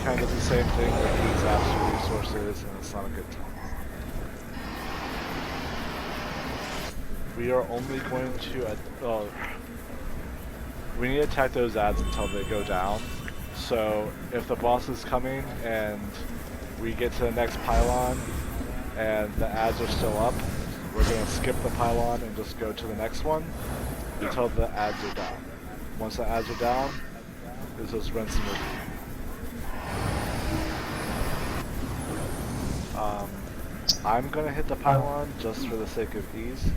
kind of does the same thing where he zaps your resources and it's not a good time. We are only going to, we need to attack those ads until they go down. So if the boss is coming and we get to the next pylon and the ads are still up, we're going to skip the pylon and just go to the next one until the ads are down. Once the ads are down, it's just rinse and repeat. I'm going to hit the pylon just for the sake of ease.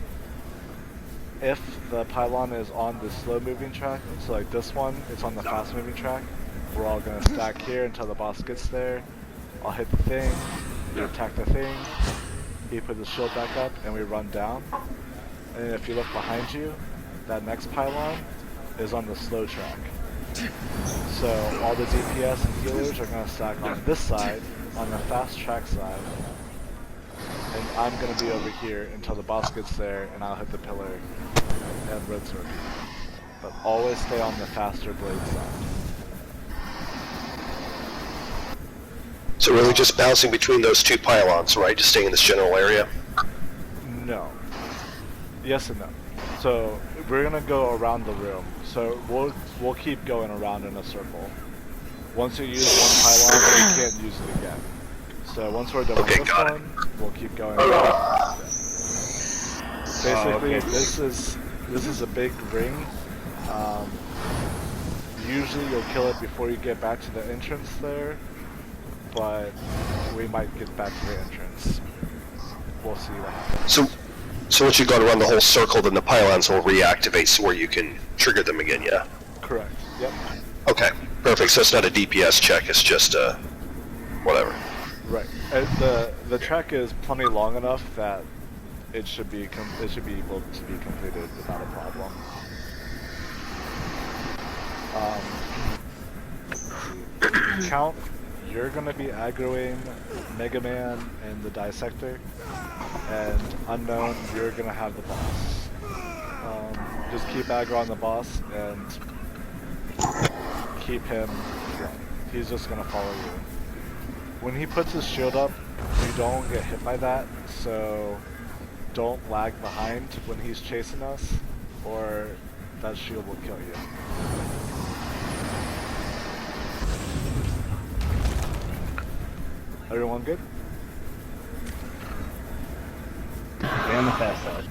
If the pylon is on the slow moving track, so like this one, it's on the fast moving track, we're all going to stack here until the boss gets there. I'll hit the thing, you attack the thing, he puts his shield back up, and we run down. And if you look behind you, that next pylon is on the slow track. So all the DPS and healers are going to stack on this side, on the fast track side. And I'm going to be over here until the boss gets there, and I'll hit the pillar and rinse and repeat. But always stay on the faster blade side. So really just bouncing between those two pylons, right? Just staying in this general area? No. Yes and no. So we're going to go around the room. So we'll keep going around in a circle. Once you use one pylon, you can't use it again. So once we're done with this one, we'll keep going. Basically, this is a big ring. Usually you'll kill it before you get back to the entrance there, but we might get back to the entrance. We'll see what happens. So once you go around the whole circle, then the pylons will reactivate so where you can trigger them again, yeah? Correct. Yep. Okay, perfect. So it's not a DPS check, it's just whatever. Right. The track is plenty long enough that it should be able to be completed without a problem. Count, you're gonna be aggroing Mega Man and the Dissector, and Unknown, you're gonna have the boss. Just keep aggro on the boss and keep him. He's just gonna follow you. When he puts his shield up, you don't get hit by that, so don't lag behind when he's chasing us, or that shield will kill you. Everyone good? Stay on the fast side.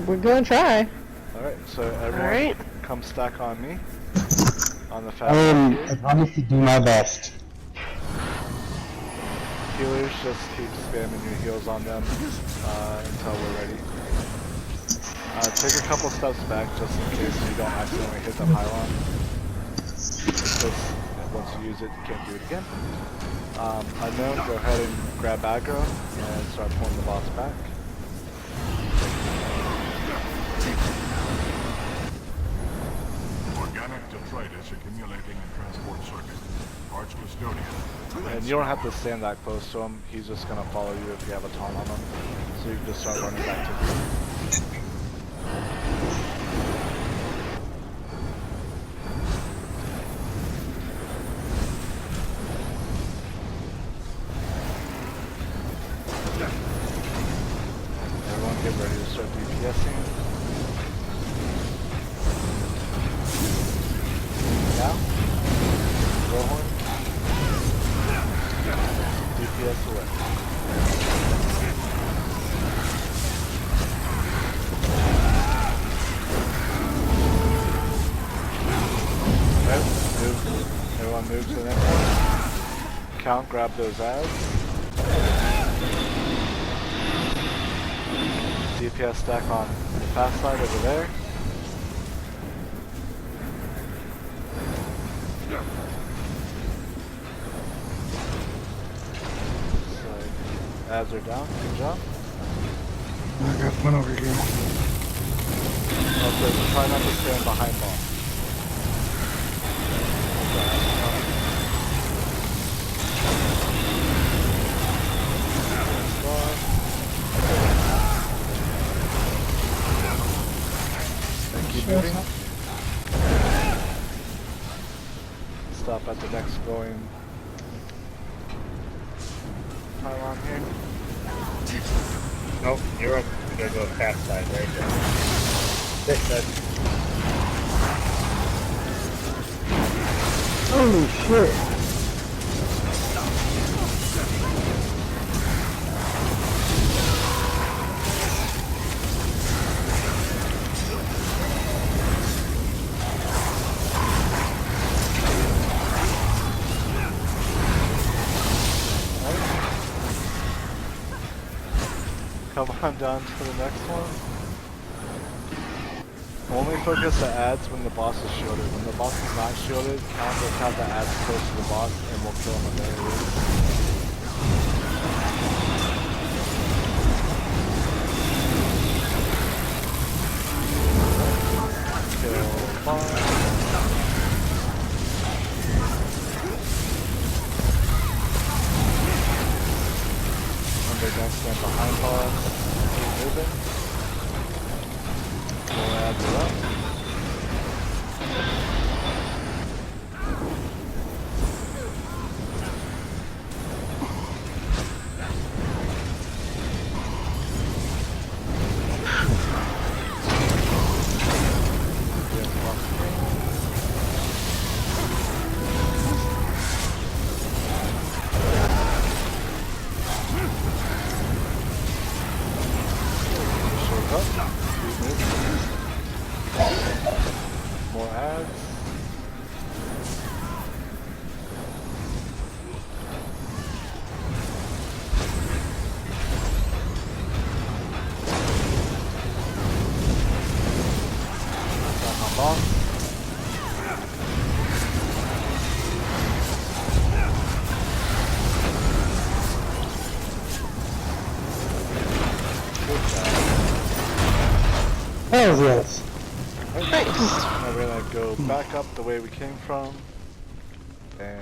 We're gonna try. Alright, so everyone come stack on me. On the fast side. I promise to do my best. Healers, just keep spamming your heals on them until we're ready. Take a couple steps back just in case you don't accidentally hit the pylon. Because once you use it, you can't do it again. Unknown, go ahead and grab aggro and start pulling the boss back. Organic detritus accumulating in transport circuit. Parts custodian. And you don't have to stand that close to him, he's just going to follow you if you have a taunt on him. So you can just start running back to him. Everyone get ready to start DPSing. Now, Rohorn. DPS away. Okay, everyone move to the next one. Count, grab those ads. DPS stack on the fast side over there. Ads are down, good job. I got one over here. Okay, try not to stand behind boss. And keep moving. Stop at the next glowing pylon here. Nope, you're up. You gotta go fast side, right there. This side. Holy shit. Come on down to the next one. Only focus the ads when the boss is shielded. When the boss is not shielded, count the ads close to the boss and we'll kill him when there he is. Kill boss. They're gonna stand behind boss. Keep moving. More ads are up. More ads. Boss. Hells yes. Nice. Now we're gonna go back up the way we came from, and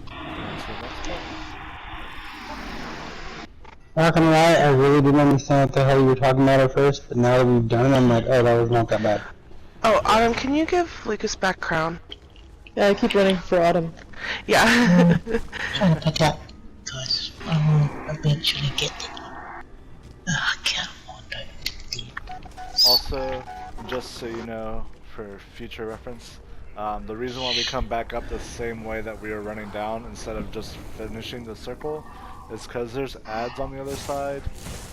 to the next one. Not gonna lie, I really didn't understand what the hell you were talking about at first, but now that we've done it, I'm like, oh, that was not that bad. Oh, Autumn, can you give Lucas back crown? Yeah, I keep running for Autumn. Yeah. Trying to pick up, because I will eventually get it. I can't want to. Also, just so you know, for future reference, the reason why we come back up the same way that we were running down instead of just finishing the circle is because there's ads on the other side,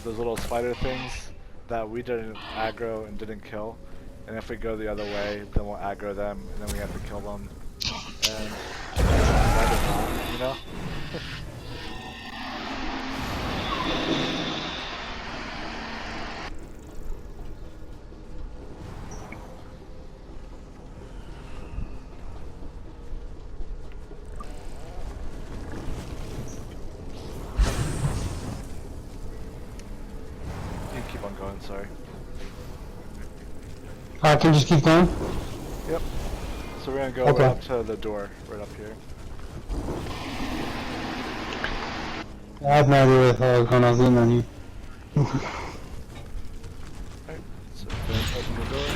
those little spider things that we didn't aggro and didn't kill. And if we go the other way, then we'll aggro them and then we have to kill them. And rather not, you know? You keep on going, sorry. I can just keep going? Yep. So we're gonna go Okay. right up to the door, right up here. I have no idea what the hell is going on leaning on you. Alright, so then open the door.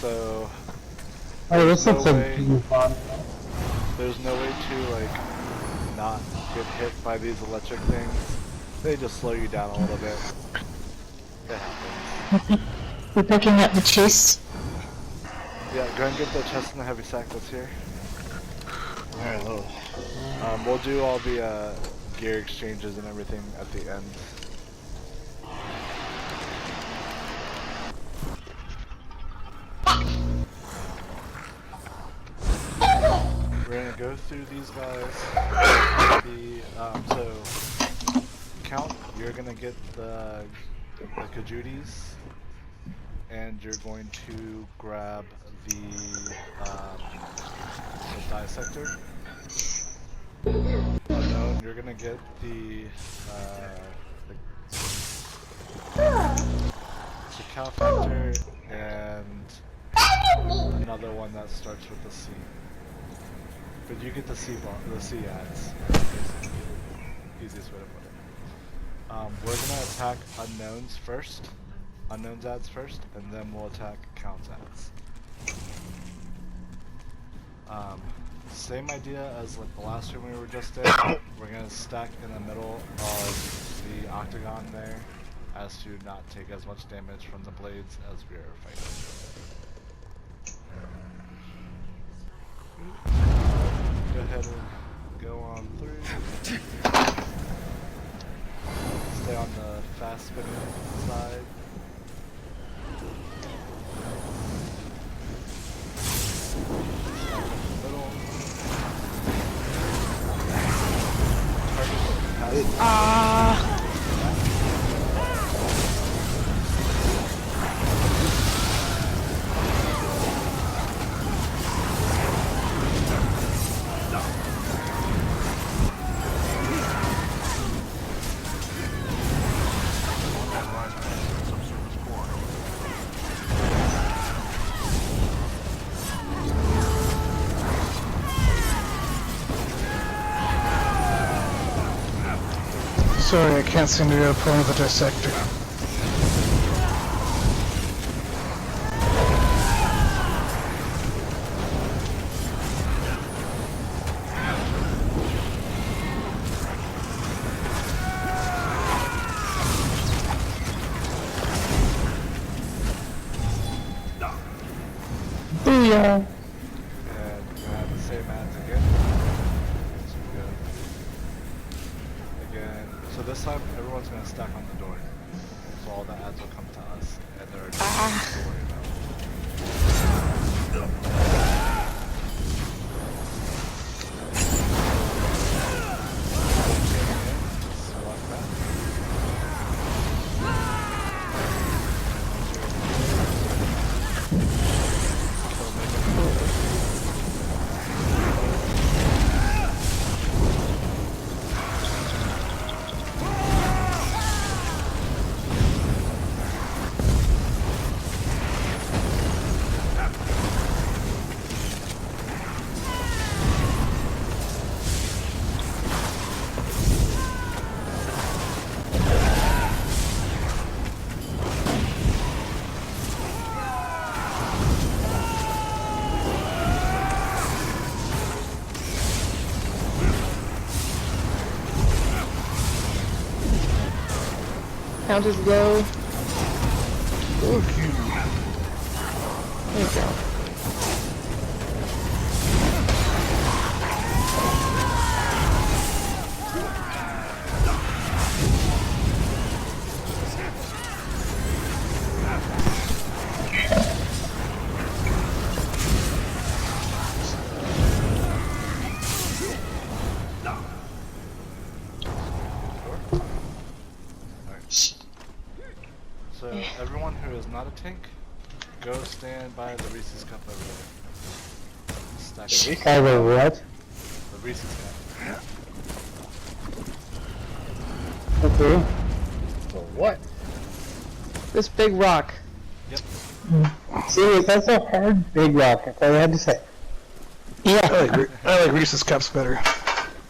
So Oh, this looks like way- being fun. there's no way to like not get hit by these electric things. They just slow you down a little bit. It happens. We're picking up the chest. Yeah, go and get the chest and the heavy sack that's here. Alright, little. We'll do all the gear exchanges and everything at the end. We're gonna go through these guys. So count. You're gonna get the Kajudis, and you're going to grab the dissector. No, you're gonna get the cow factor and another one that starts with the C. But you get the C ads, basically. easiest way to put it. We're gonna attack unknowns first, unknowns ads first, and then we'll attack counts ads. Same idea as like the last room we were just in. We're gonna stack in the middle of the octagon there, as to not take as much damage from the blades as we are fighting. Go ahead and go on through. Stay on the fast spinning side. Middle. Subsurface core. Sorry, I can't seem to get a point of the dissector. Booyah! And we're gonna have the same ads again. So we go again. So this time everyone's gonna stack on the door. So all the ads will come to us, and there are no things to worry about. Swap that. Kill Mega Man. Count is low. Okay. There you go. So everyone who is not a tank, go stand by the Reese's cup over there. Stack it. By the what? The Reese's cup. Okay. This big rock. Yep. See, that's a hard big rock, that's all I had to say. I like Reese's Cups better.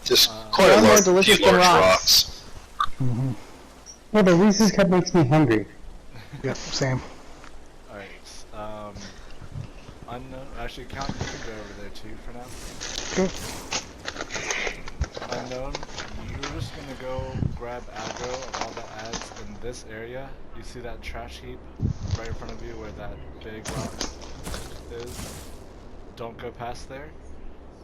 Just They're quite a more large, delicious few than large rocks. rocks. Yeah, but Reese's Cup makes me hungry. Yep, same. Alright, unknown, actually Count, you can go over there too for now. Okay. Unknown, you're just gonna go grab aggro of all the ads in this area. You see that trash heap right in front of you where that big rock is? Don't go past there.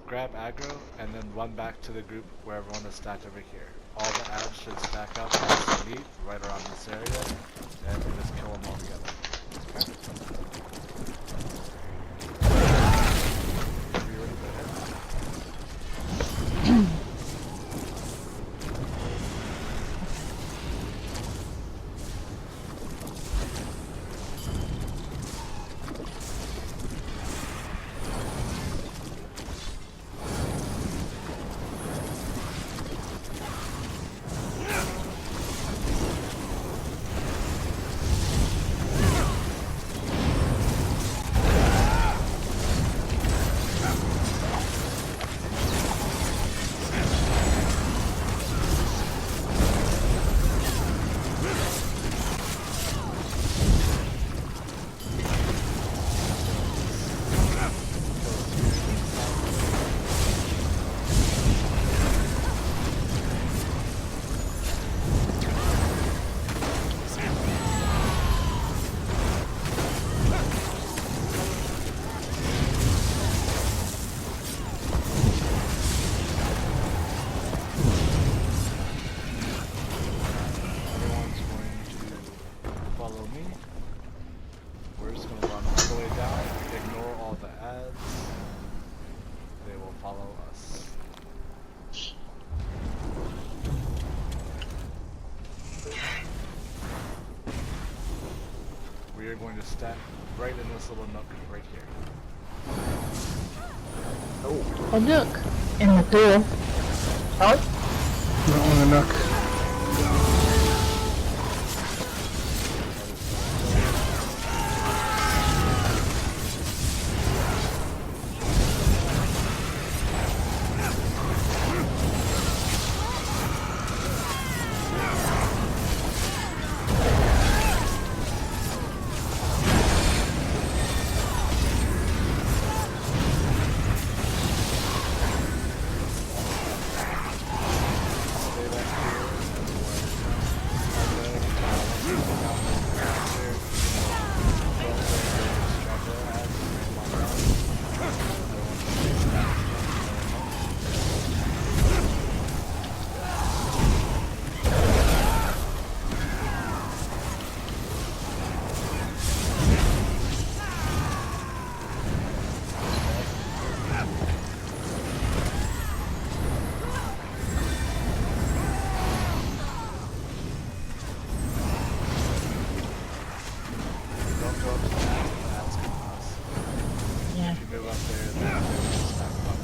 Grab aggro and then run back to the group where everyone is stacked over here. All the ads should stack up as a heap right around this area, and you just kill them all together. Okay? Are you ready? Go ahead. to stand right in this little nook right here. A nook. In the pool. Not on the nook. Yeah. Move up there, then just back up.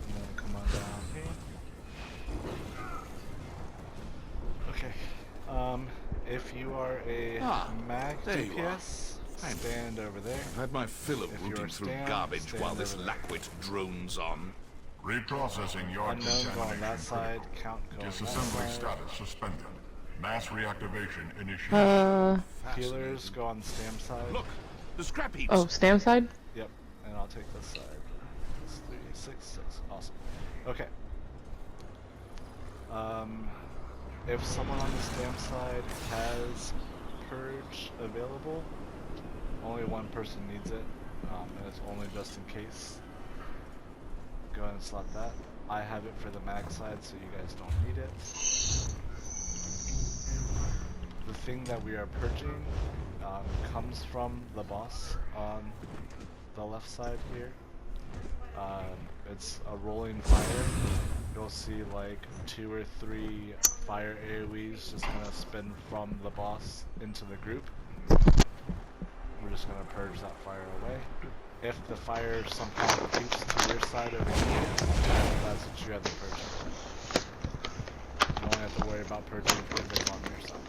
And then come on down here. Okay. If you are a mag there you are. DPS, stand over there. I've had my fill of If you rooting are through stand, garbage stand while this over there. lackwit drones on. Reprocessing yard Unknown go on contamination that side, critical. count go on that Disassembly side. status suspended. Mass reactivation initiated. Healers go on Stam side. Look, the scrap heaps. Oh, Stam side? Yep, and I'll take this side. It's 3, 6, 6. Awesome. Okay. If someone on the Stam side has Purge available, only one person needs it, and it's only just in case. Go ahead and slot that. I have it for the mag side, so you guys don't need it. The thing that we are purging comes from the boss on the left side here. It's a rolling fire. You'll see like 2 or 3 fire AoEs just gonna spin from the boss into the group. We're just gonna purge that fire away. If the fire somehow repeats to your side over here, that's what you have to purge. You only have to worry about purging if it's on your side.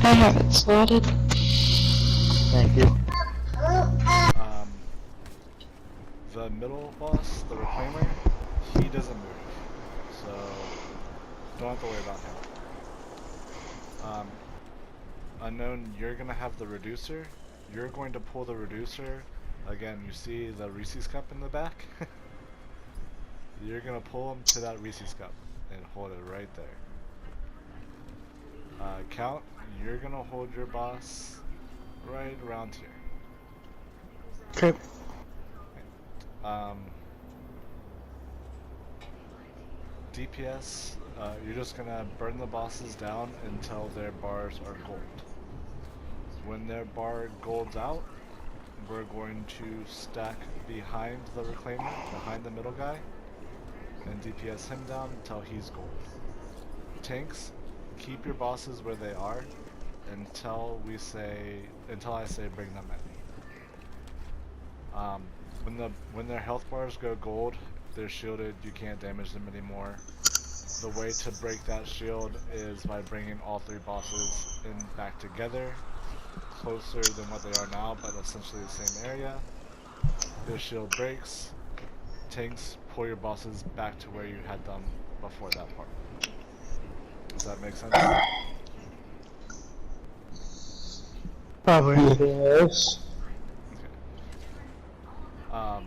I have it slotted. Thank you. The middle boss, the Reclaimer, he doesn't move, so don't have to worry about him. Unknown, you're gonna have the Reducer. You're going to pull the Reducer. Again, you see the Reese's Cup in the back? You're gonna pull him to that Reese's Cup and hold it right there. Count, you're gonna hold your boss right around here. Okay. DPS, you're just gonna burn the bosses down until their bars are gold. When their bar golds out, we're going to stack behind the Reclaimer, behind the middle guy, and DPS him down until he's gold. Tanks, keep your bosses where they are until I say bring them in. When their health bars go gold, they're shielded, you can't damage them anymore. The way to break that shield is by bringing all 3 bosses in back together closer than what they are now, but essentially the same area. Their shield breaks. Tanks, pull your bosses back to where you had them before that part. Does that make sense? Probably. Yes. Okay.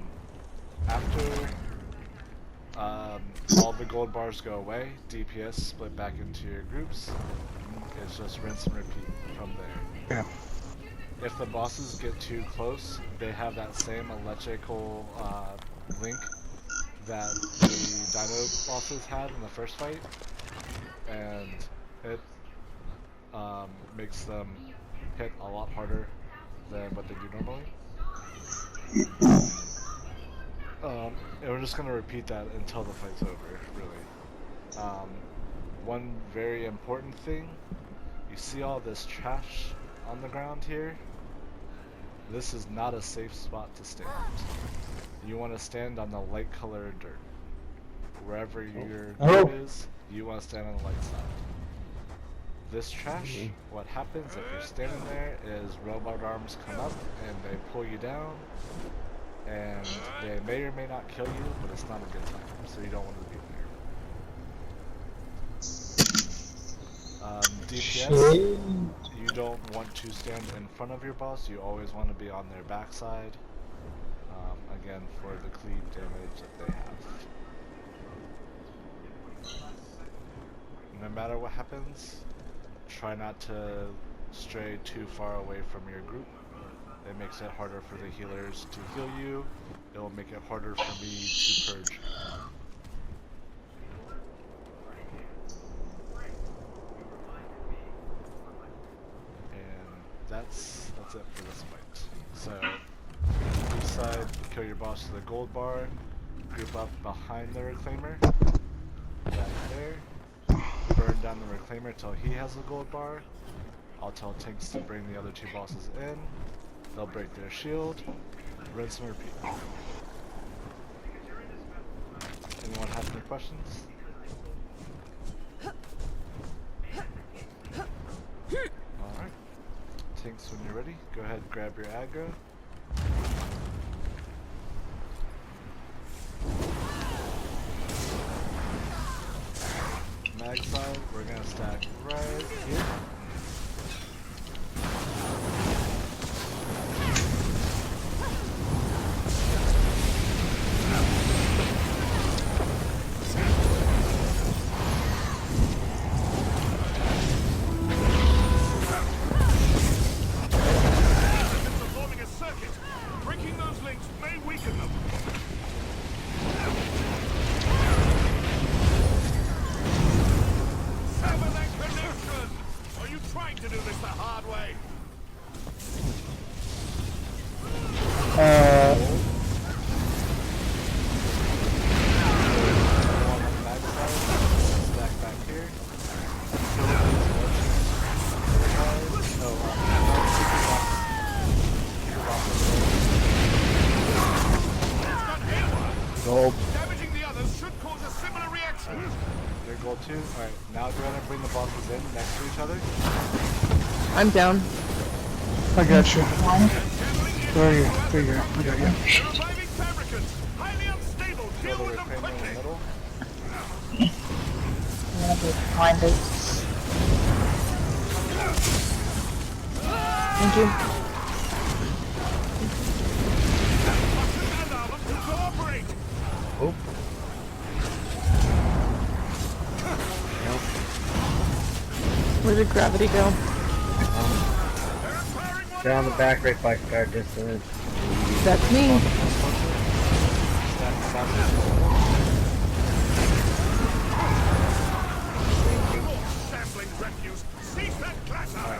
After all the gold bars go away, DPS split back into your groups. It's just rinse and repeat from there. Yeah. If the bosses get too close, they have that same electrical link that the dino bosses had in the first fight, and it makes them hit a lot harder than what they do normally. And we're just gonna repeat that until the fight's over, really. One very important thing, you see all this trash on the ground here? This is not a safe spot to stand. You want to stand on the light colored dirt. Wherever your dirt is, you want to stand on the light side. This trash, what happens if you're standing there is robot arms come up and they pull you down, and they may or may not kill you, but it's not a good time, so you don't want to be there. DPS, you don't want to stand in front of your boss, you always want to be on their backside, again, for the cleave damage that they have. No matter what happens, try not to stray too far away from your group. It makes it harder for the healers to heal you. It will make it harder for me to purge you. And that's it for this fight. So, each side, kill your boss to the gold bar, group up behind the reclaimer, back there, burn down the reclaimer till he has the gold bar. I'll tell tanks to bring the other two bosses in. They'll break their shield, rinse and repeat. Anyone have any questions? Alright. Tanks, when you're ready, go ahead and grab your aggro. Mag side, we're gonna stack right here. Damaging the others should cause a similar reaction. They're gold too. Alright, now go ahead and bring the bosses in next to each other. I'm down. I got you. There you go. There you go. I got you. Reviving fabricants. Highly unstable. Kill Deal the with them reclaimer in the quickly. middle. I'm gonna be behind it. Thank you. Where did gravity go? Down the back right by guard distance. That's me. Sampling refuse. Cease that clatter.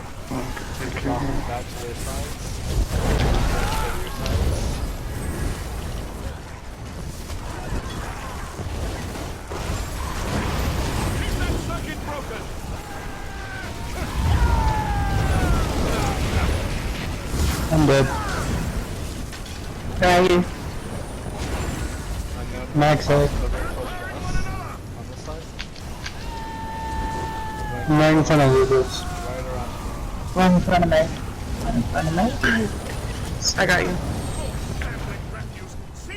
Back to their sides. Back to your sides. Keep that circuit broken. I'm dead. Where are you? Max side. Very close to us. On this side. I'm right in front of you, Bruce. Right around. Right in front of me. in front of me. I got you.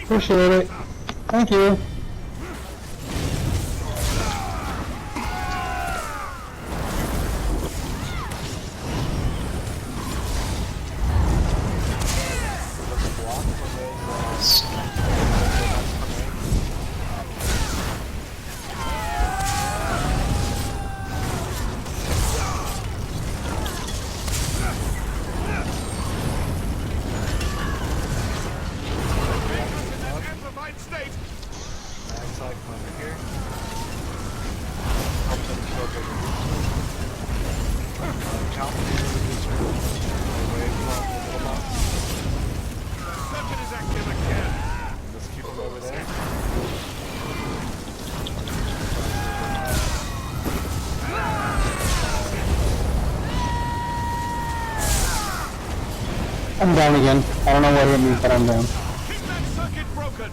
Appreciate it. Thank you. Amplified state. Backside, come over here. Help them kill the count the reducer away from the little box. Circuit is active again. Just keep them over there. I'm down again. I don't know what hit me, but I'm down. Keep that circuit broken.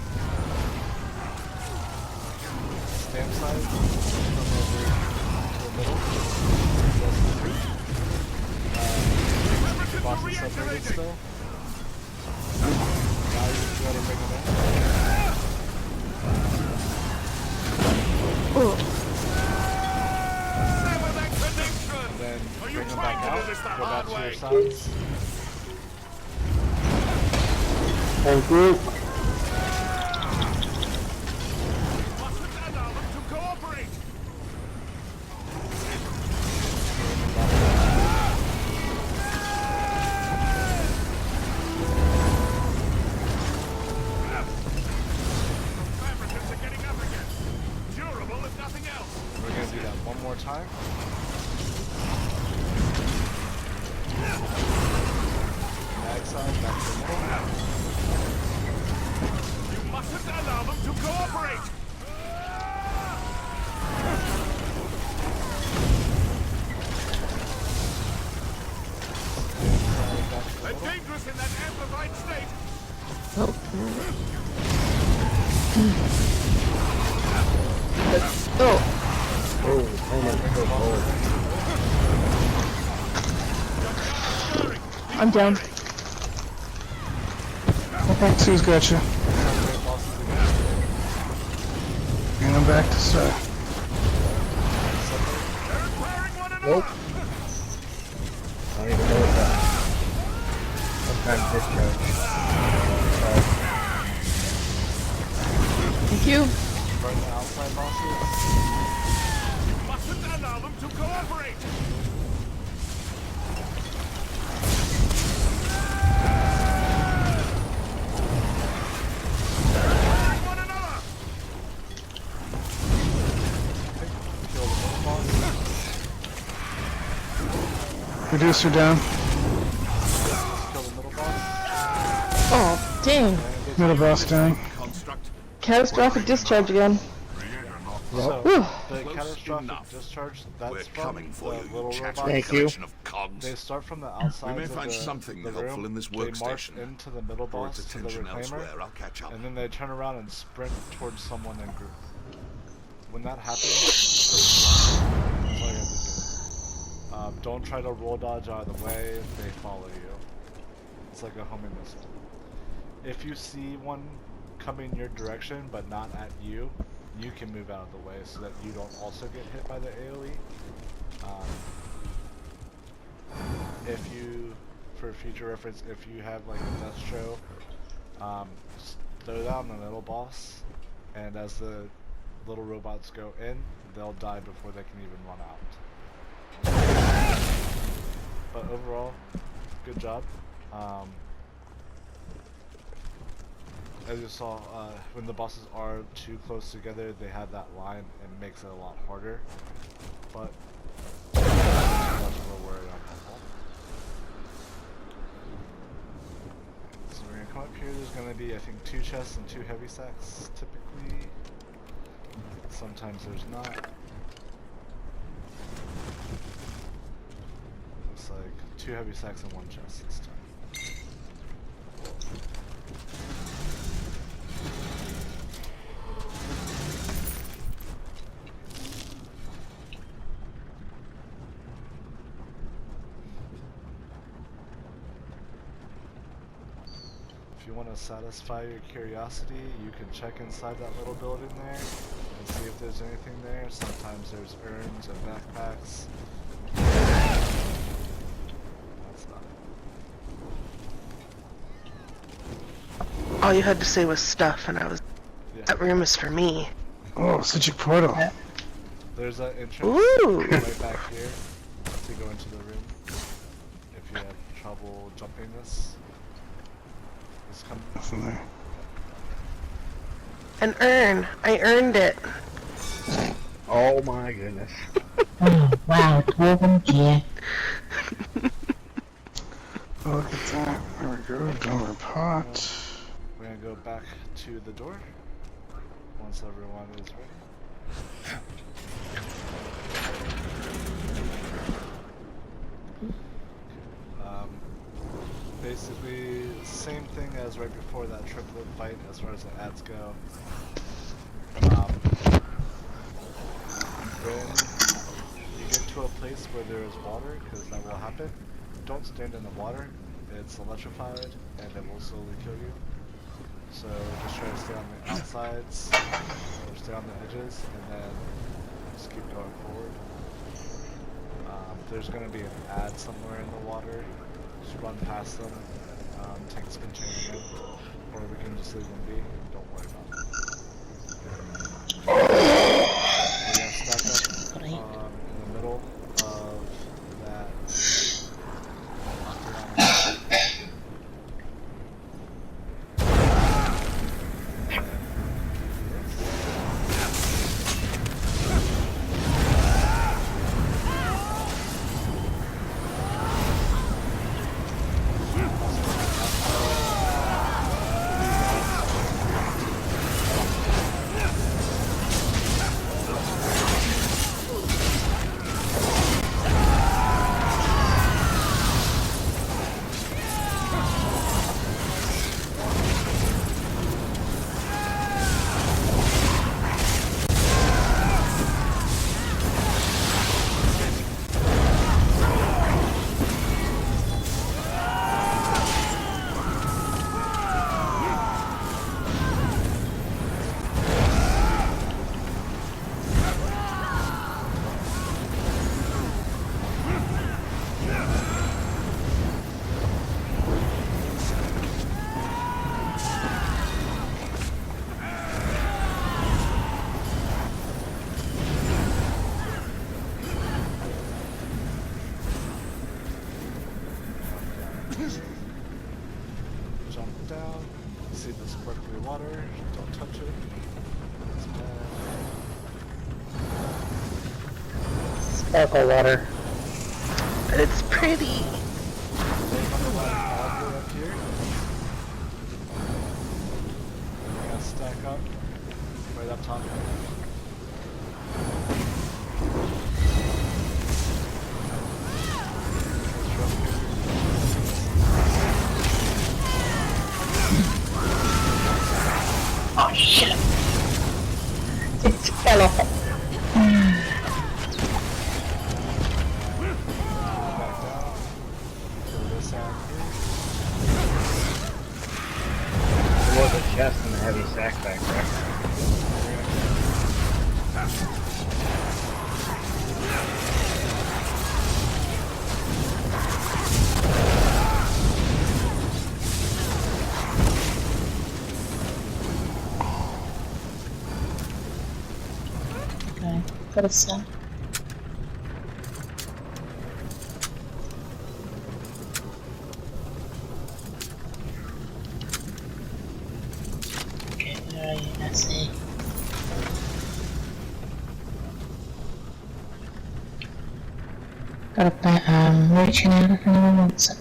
Stand side, come over to the middle. Boss is separated still. Now you just gotta bring him in. Sever that connection. And then Are you bring him trying back to out. do this the Go back hard to your way? sides. Thank you. Mustn't allow them to cooperate. Fabricants are getting up again. Durable if nothing else. We're gonna do that one more time. Back side, back to the middle. You mustn't allow them to cooperate. They're dangerous in that amplified state. I'm down. Okay, Sue's got you. And I'm back to side. They're empowering one another. I don't even know what that. Sometimes discharge. Thank you. Burn the outside bosses. You mustn't allow them to cooperate. Empowering one another. Kill the middle boss. Reducer down. Kill the middle boss. Oh, dang. Middle boss down. Construct. Catastrophic discharge again. So, Whew. the Close catastrophic enough. discharge, that's We're from coming for the you, little chattering robots. Thank you. collection of cogs. They start from the outside may of find the, something the helpful room. in this They march workstation. into the middle For boss its to the attention reclaimer, elsewhere, I'll catch up. and then they turn around and sprint towards someone in group. When that happens, that's all you have to do. Don't try to roll dodge out of the way if they follow you. It's like a homing missile. If you see one coming your direction but not at you, you can move out of the way so that you don't also get hit by the AoE. If you, for future reference, if you have like a death show, just throw down the middle boss, and as the little robots go in, they'll die before they can even run out. But overall, good job. As you saw, when the bosses are too close together, they have that line and makes it a lot harder. But not much of a worry on that. So we're gonna come up here. There's gonna be, I think, 2 chests and 2 heavy sacks typically. Sometimes there's not. Looks like 2 heavy sacks and 1 chest this time. want to satisfy your curiosity, you can check inside that little building there and see if there's anything there. Sometimes there's urns and backpacks. That's not it. All you had to say was stuff, and I was. Yeah. That room is for me. Oh, such a portal. There's an entrance Ooh. right back here to go into the room. If you have trouble jumping this. Nothing there. An urn. I earned it. Oh my goodness. Oh, wow, 2 of them here. Oh, look at that. There we go. Door pot. We're gonna go back to the door once everyone is ready. Basically, same thing as right before that triplet fight as far as the ads go. When you get to a place where there is water, because that will happen, don't stand in the water. It's electrified and it will slowly kill you. So just try to stay on the outsides or stay on the edges and then just keep going forward. There's going to be an ad somewhere in the water. Just run past them. Tanks can change them, or we can just leave them be. Don't worry about it. We're going to stack up in the middle of that. Jump down, see the sparkly water, don't touch it. It's bad. Sparkle water. But it's pretty. Same on the left pathway up here. We're gonna stack up right up top. Oh, shit. It fell off. Back down. Throw this out here. There was a chest and a heavy sack back there. Okay, got a sack. Okay, where are you? I see. Got a reaching out if anyone wants it.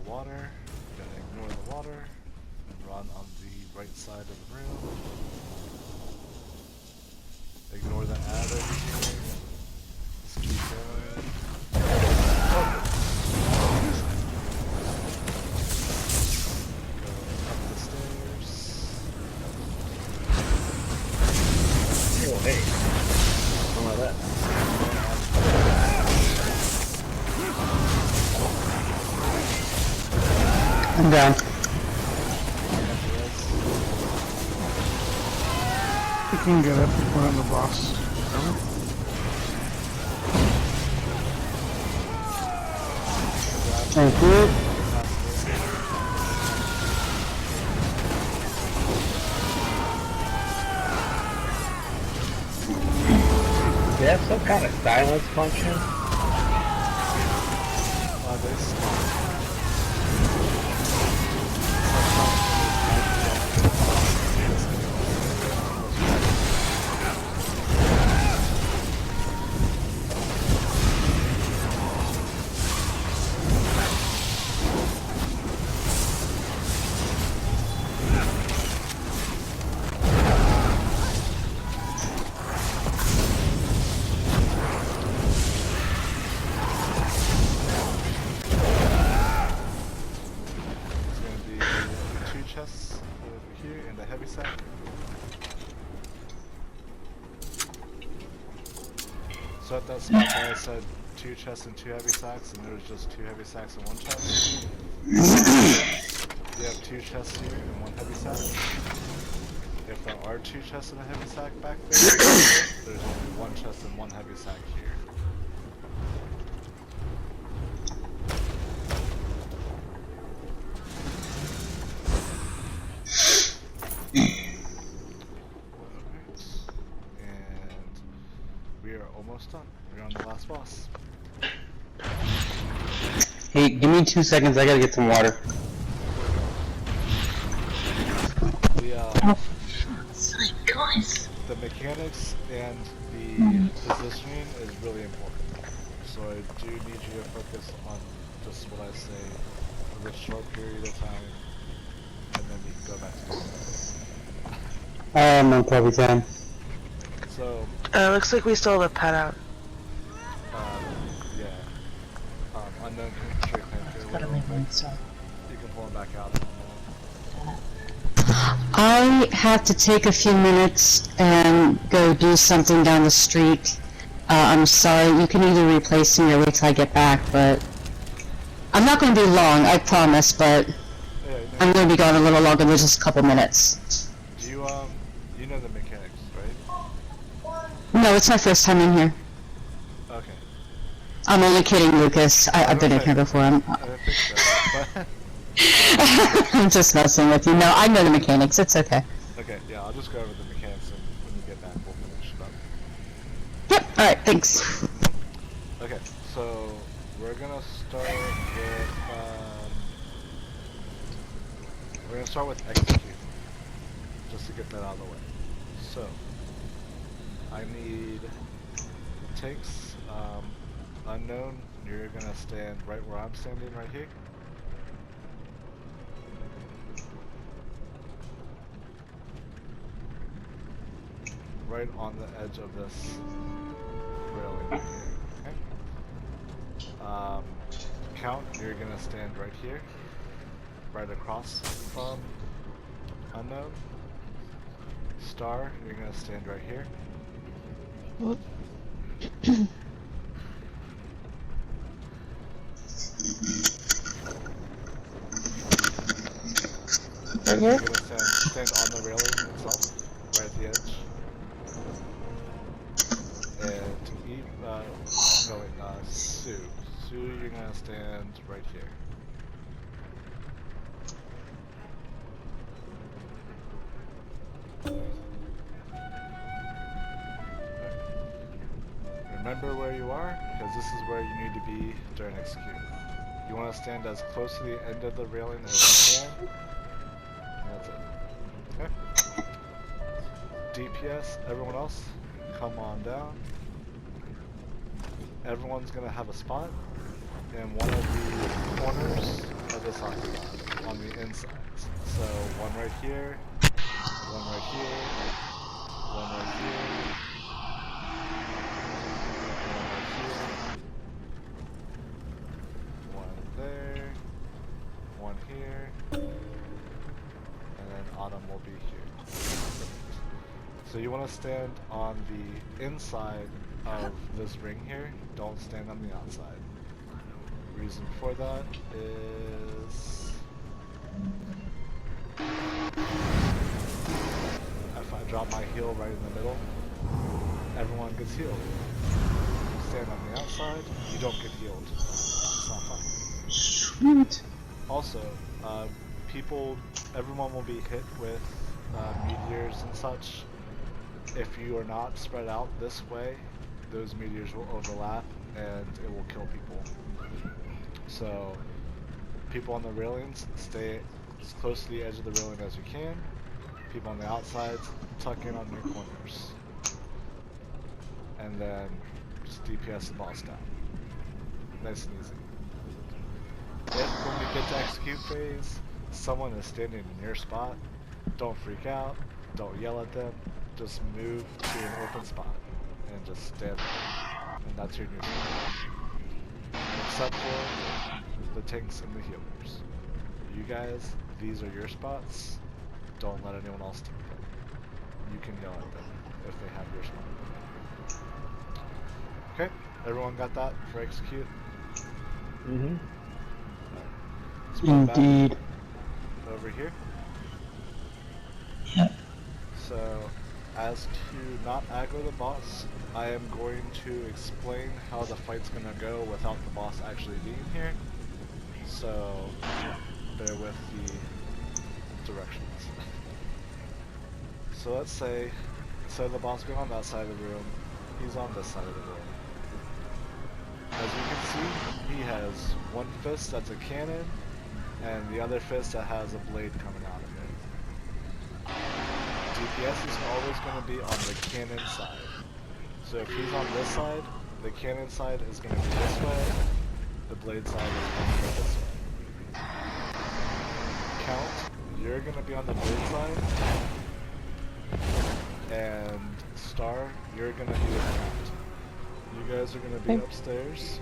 water. We're gonna ignore the water and run on the right side of the room. Ignore the ad over here. Let's keep going. Go up the stairs. Oh, hey. Something like that. I'm down. You can get up and put on the boss. Thank you. Do they have some kind of silence function? They stop. Chests over here in the heavy sack. So at that spot where I said 2 chests and 2 heavy sacks, and there was just 2 heavy sacks and 1 chest. You have 2 chests here and 1 heavy sack. If there are 2 chests and a heavy sack back there, there's only 1 chest and 1 heavy sack here. Almost done. We're on the last boss. Hey, give me 2 seconds. I gotta get some water. The mechanics and the positioning is really important. So I do need you to focus on just what I say for this short period of time, and then you can go back to it. No probably time. So, looks like we still have a pet out. yeah. Unknown straight tanker. Gotta make one, so. You can pull him back out. I have to take a few minutes and go do something down the street. I'm sorry, you can either replace me or wait till I get back, but I'm not going to be long, I promise, but I'm going to be gone a little longer than just a couple minutes. Do you, you know the mechanics, right? No, it's my first time in here. Okay. I'm only kidding, Lucas. I've been in here before. I didn't think so, but... I'm just messing with you. No, I know the mechanics. It's okay. Okay, yeah, I'll just go over the mechanics and when you get back we'll finish it up. Yep, alright, thanks. Okay, so we're gonna start with execute. Just to get that out of the way. So I need takes, unknown, you're gonna stand right where I'm standing right here. Right on the edge of this railing right here, okay? Count, you're gonna stand right here, right across from unknown. Star, you're gonna stand right here. Whoop. Right here? You're gonna stand on the railing itself, right at the edge. And Sue. Sue, you're gonna stand right here. Remember where you are, because this is where you need to be during execute. You want to stand as close to the end of the railing as you can. That's it. Okay. DPS, everyone else, come on down. Everyone's gonna have a spot in one of the corners of this octagon on the insides. So one right here, one right here, one right here, one right here, one there, one here, and then Autumn will be here. So you want to stand on the inside of this ring here, don't stand on the outside. Reason for that is if I drop my heel right in the middle, everyone gets healed. If you stand on the outside, you don't get healed. It's not fun. Sweet. Also, everyone will be hit with meteors and such. If you are not spread out this way, those meteors will overlap and it will kill people. So, people on the railings, stay as close to the edge of the railing as you can. People on the outsides, tuck in on your corners. And then just DPS the boss down. Nice and easy. If when we get to execute phase, someone is standing in your spot, don't freak out, don't yell at them, just move to an open spot and just stand there. And that's your neutral. Except for the tanks and the healers. You guys, these are your spots. Don't let anyone else take them. You can yell at them if they have your spot. Okay, everyone got that for execute? Mm-hmm. Indeed. Over here. Yep. So, as to not aggro the boss, I am going to explain how the fight's gonna go without the boss actually being here. So, bear with the directions. So let's say, instead of the boss being on that side of the room, he's on this side of the room. As you can see, he has one fist that's a cannon, and the other fist that has a blade coming out of it. DPS is always going to be on the cannon side. So if he's on this side, the cannon side is going to be this way, the blade side is going to be this way. Count, you're going to be on the blade side, and Star, you're going to be with Count. You guys are going to be upstairs.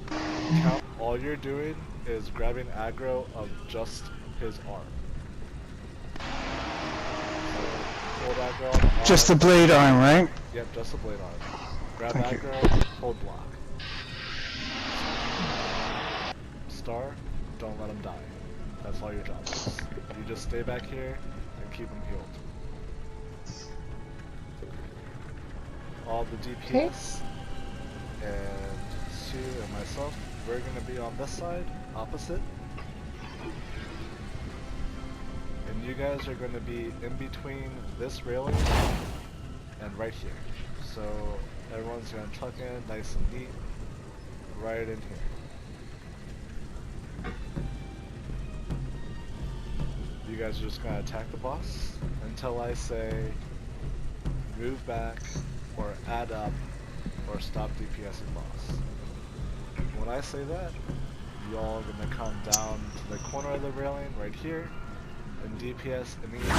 Count, all you're doing is grabbing aggro of just his arm. So, hold aggro on the arm. Just the blade arm, right? Yep, just the blade arm. Grab Thank you. aggro, hold block. Star, don't let him die. That's all your job is. You just stay back here and keep him healed. All the DPS and Sue and myself, we're going to be on this side, opposite. And you guys are going to be in between this railing and right here. So everyone's going to tuck in nice and neat, right in here. You guys are just going to attack the boss until I say move back, or add up, or stop DPSing boss. When I say that, y'all are gonna come down to the corner of the railing right here, and DPS immediately.